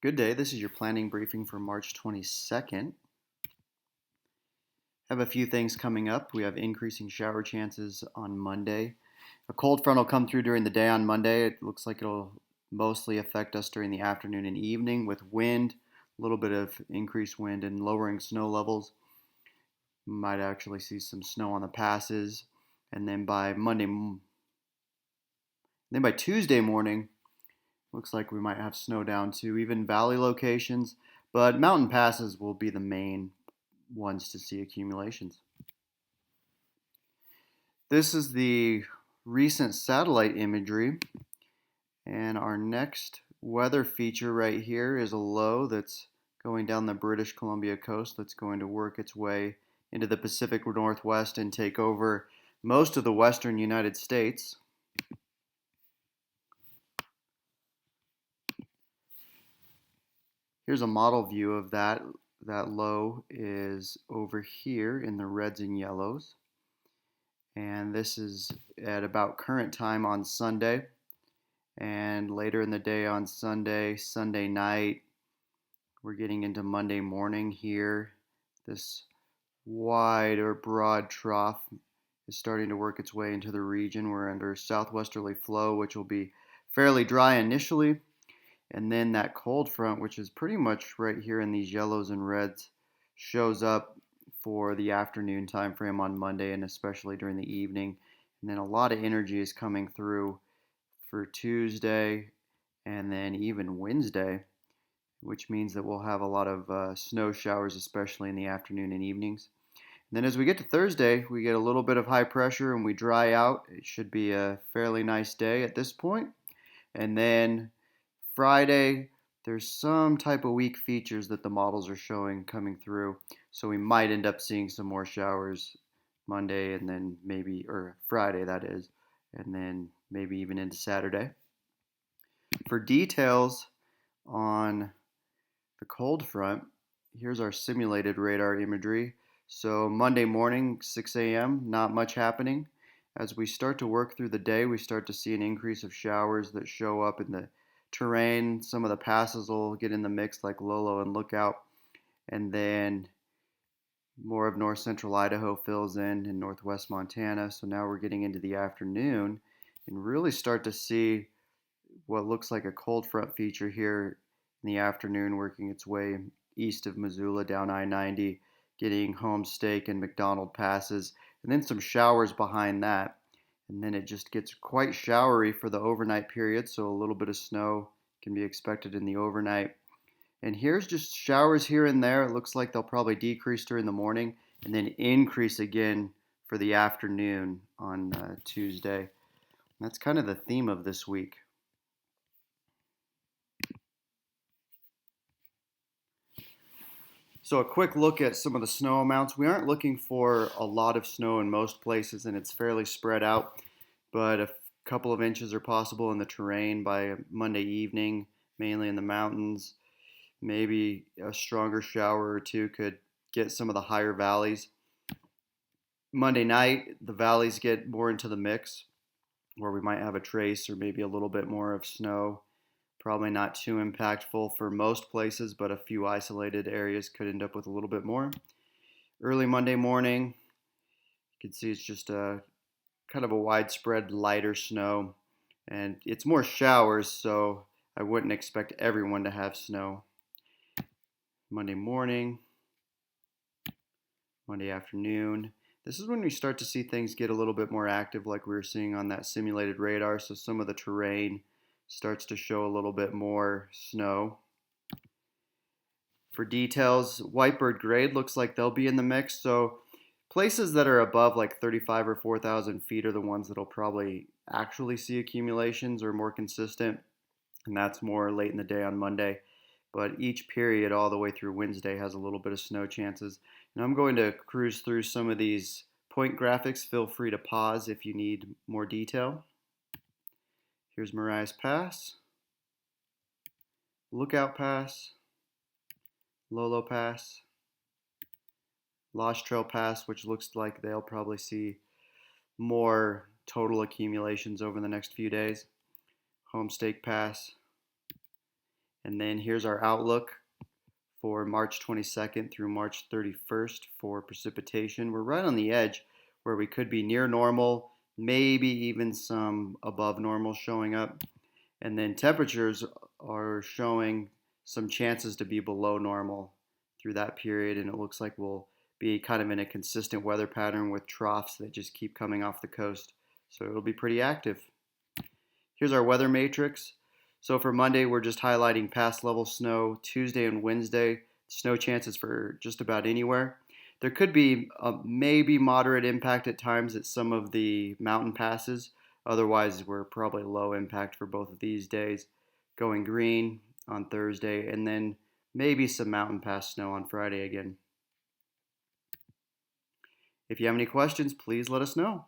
Good day. This is your planning briefing for March 22nd. Have a few things coming up. We have increasing shower chances on Monday. A cold front will come through during the day on Monday. It looks like it'll mostly affect us during the afternoon and evening with wind, a little bit of increased wind and lowering snow levels. Might actually see some snow on the passes. And then by Tuesday morning, looks like we might have snow down to even valley locations, but mountain passes will be the main ones to see accumulations. This is the recent satellite imagery, and our next weather feature right here is a low that's going down the British Columbia coast that's going to work its way into the Pacific Northwest and take over most of the western United States. Here's a model view of that. That low is over here in the reds and yellows. And this is at about current time on Sunday. And later in the day on Sunday night, we're getting into Monday morning here. This wide or broad trough is starting to work its way into the region. We're under southwesterly flow, which will be fairly dry initially. And then that cold front, which is pretty much right here in these yellows and reds, shows up for the afternoon time frame on Monday and especially during the evening. And then a lot of energy is coming through for Tuesday and then even Wednesday, which means that we'll have a lot of snow showers, especially in the afternoon and evenings. And then as we get to Thursday, we get a little bit of high pressure and we dry out. It should be a fairly nice day at this point. And then Friday, there's some type of weak features that the models are showing coming through. So we might end up seeing some more showers Monday and then or Friday, that is, and then maybe even into Saturday. For details on the cold front, here's our simulated radar imagery. So Monday morning, 6 a.m., not much happening. As we start to work through the day, we start to see an increase of showers that show up in the terrain. Some of the passes will get in the mix like Lolo and Lookout, and then more of north central Idaho fills in and northwest Montana. So now we're getting into the afternoon and really start to see what looks like a cold front feature here in the afternoon working its way east of Missoula down I-90, getting Homestake and McDonald passes, and then some showers behind that. And then it just gets quite showery for the overnight period, so a little bit of snow can be expected in the overnight. And here's just showers here and there. It looks like they'll probably decrease during the morning and then increase again for the afternoon on Tuesday. And that's kind of the theme of this week. So a quick look at some of the snow amounts. We aren't looking for a lot of snow in most places, and it's fairly spread out, but a couple of inches are possible in the terrain by Monday evening, mainly in the mountains. Maybe a stronger shower or two could get some of the higher valleys. Monday night, the valleys get more into the mix, where we might have a trace or maybe a little bit more of snow. Probably not too impactful for most places, but a few isolated areas could end up with a little bit more. Early Monday morning, you can see it's just a kind of a widespread lighter snow, and it's more showers, so I wouldn't expect everyone to have snow. Monday morning, Monday afternoon. This is when we start to see things get a little bit more active like we were seeing on that simulated radar, so some of the terrain starts to show a little bit more snow. For details, Whitebird grade looks like they'll be in the mix, so places that are above like 35 or 4,000 feet are the ones that'll probably actually see accumulations or more consistent, and that's more late in the day on Monday. But each period all the way through Wednesday has a little bit of snow chances. And I'm going to cruise through some of these point graphics. Feel free to pause if you need more detail. Here's Marias Pass, Lookout Pass, Lolo Pass, Lost Trail Pass, which looks like they'll probably see more total accumulations over the next few days, HomestakePass, And then here's our outlook for March 22nd through March 31st for precipitation. We're right on the edge where we could be near normal, maybe even some above normal showing up. And then temperatures are showing some chances to be below normal through that period, and it looks like we'll be kind of in a consistent weather pattern with troughs that just keep coming off the coast. So it'll be pretty active. Here's our weather matrix. So for Monday, we're just highlighting pass level snow. Tuesday and Wednesday, snow chances for just about anywhere. There could be a maybe moderate impact at times at some of the mountain passes. Otherwise, we're probably low impact for both of these days. Going green on Thursday, and then maybe some mountain pass snow on Friday again. If you have any questions, please let us know.